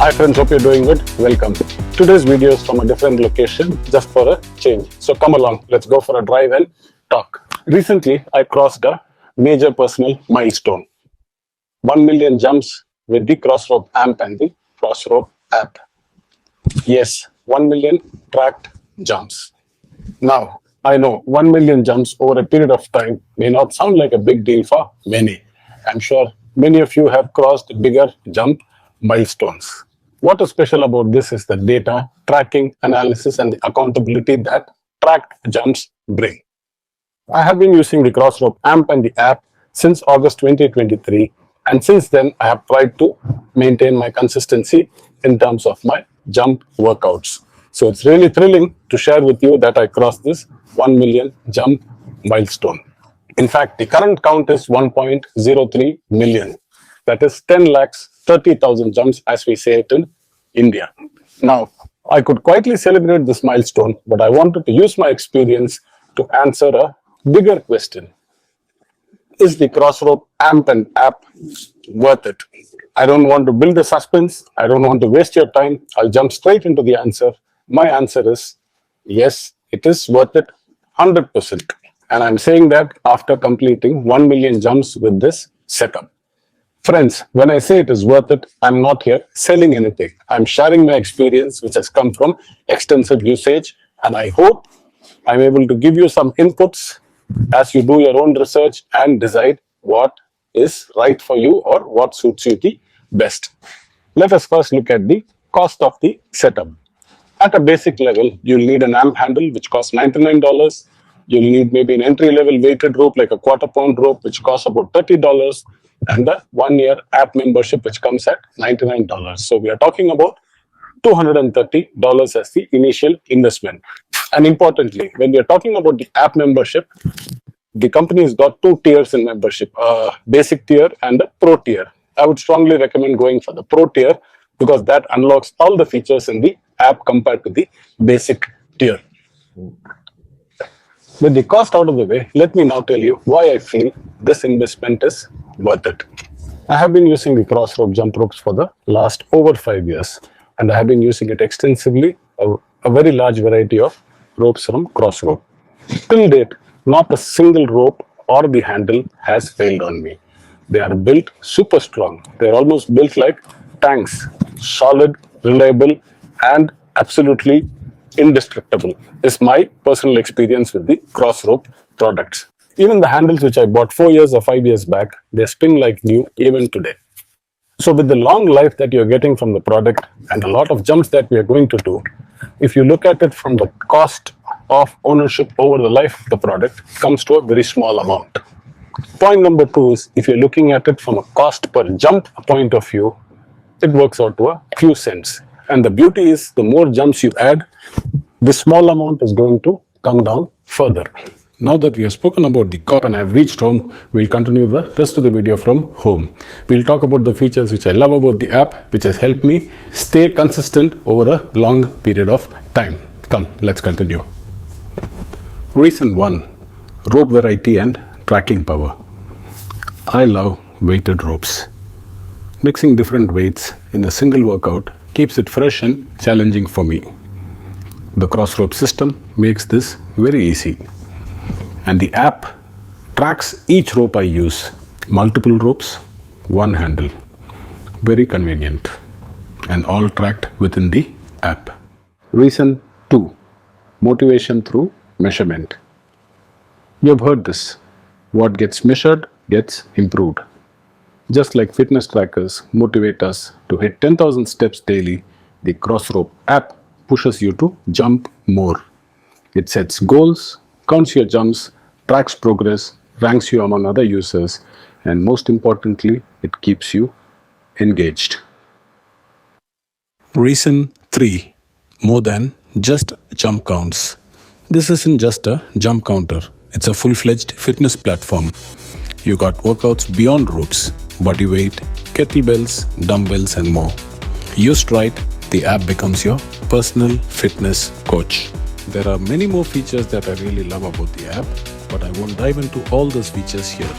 Hi friends, hope you're doing good. Welcome. Today's video is from a different location, just for a change. So come along, let's go for a drive and talk. Recently, I crossed a major personal milestone. 1 million jumps with the Crossrope AMP and the Crossrope app. Yes, 1 million tracked jumps. Now, I know 1 million jumps over a period of time may not sound like a big deal for many. I'm sure many of you have crossed bigger jump milestones. What is special about this is the data, tracking, analysis, and the accountability that tracked jumps bring. I have been using the Crossrope AMP and the app since August 2023, and since then I have tried to maintain my consistency in terms of my jump workouts. So it's really thrilling to share with you that I crossed this 1 million jump milestone. In fact, the current count is 1.03 million. That is 10,30,000 jumps, as we say it in India. Now, I could quietly celebrate this milestone, but I wanted to use my experience to answer a bigger question. Is the Crossrope AMP and app worth it? I don't want to build the suspense. I don't want to waste your time. I'll jump straight into the answer. My answer is yes, it is worth it 100%. And I'm saying that after completing 1 million jumps with this setup. Friends, when I say it is worth it, I'm not here selling anything. I'm sharing my experience, which has come from extensive usage. And I hope I'm able to give you some inputs as you do your own research and decide what is right for you or what suits you the best. Let us first look at the cost of the setup. At a basic level, you'll need an AMP handle, which costs $99. You'll need maybe an entry-level weighted rope, like a quarter-pound rope, which costs about $30, and a 1-year app membership, which comes at $99. So we are talking about $230 as the initial investment. And importantly, when we are talking about the app membership, the company has got 2 tiers in membership, a basic tier and a pro tier. I would strongly recommend going for the pro tier because that unlocks all the features in the app compared to the basic tier. With the cost out of the way, let me now tell you why I feel this investment is worth it. I have been using the Crossrope jump ropes for the last over 5 years, and I have been using it extensively, a very large variety of ropes from Crossrope. Till date, not a single rope or the handle has failed on me. They are built super strong. They are almost built like tanks, solid, reliable, and absolutely indestructible is my personal experience with the Crossrope products. Even the handles which I bought 4 years or 5 years back, they spin like new even today. So with the long life that you're getting from the product and a lot of jumps that we are going to do, if you look at it from the cost of ownership over the life of the product, comes to a very small amount. Point number 2 is, if you're looking at it from a cost per jump point of view, it works out to a few cents. And the beauty is, the more jumps you add, the small amount is going to come down further. Now that we have spoken about the cost and I've reached home, we'll continue the rest of the video from home. We'll talk about the features which I love about the app, which has helped me stay consistent over a long period of time. Come, let's continue. Reason 1, rope variety and tracking power. I love weighted ropes. Mixing different weights in a single workout keeps it fresh and challenging for me. The Crossrope system makes this very easy. And the app tracks each rope I use. Multiple ropes, one handle. Very convenient. And all tracked within the app. Reason 2, motivation through measurement. You've heard this. What gets measured gets improved. Just like fitness trackers motivate us to hit 10,000 steps daily, the Crossrope app pushes you to jump more. It sets goals, counts your jumps, tracks progress, ranks you among other users, and most importantly, it keeps you engaged. Reason 3, more than just jump counts. This isn't just a jump counter. It's a full-fledged fitness platform. You got workouts beyond ropes, body weight, kettlebells, dumbbells, and more. Used right, the app becomes your personal fitness coach. There are many more features that I really love about the app, but I won't dive into all those features here.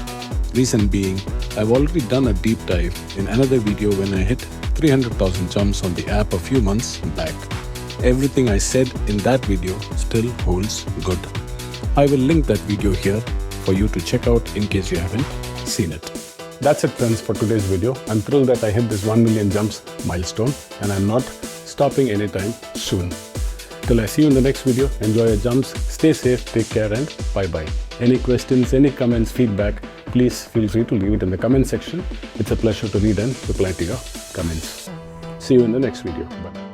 Reason being, I've already done a deep dive in another video when I hit 300,000 jumps on the app a few months back. Everything I said in that video still holds good. I will link that video here for you to check out in case you haven't seen it. That's it friends for today's video. I'm thrilled that I hit this 1 million jumps milestone and I'm not stopping anytime soon. Till I see you in the next video, enjoy your jumps, stay safe, take care and bye-bye. Any questions, any comments, feedback, please feel free to leave it in the comment section. It's a pleasure to read and reply to your comments. See you in the next video. Bye.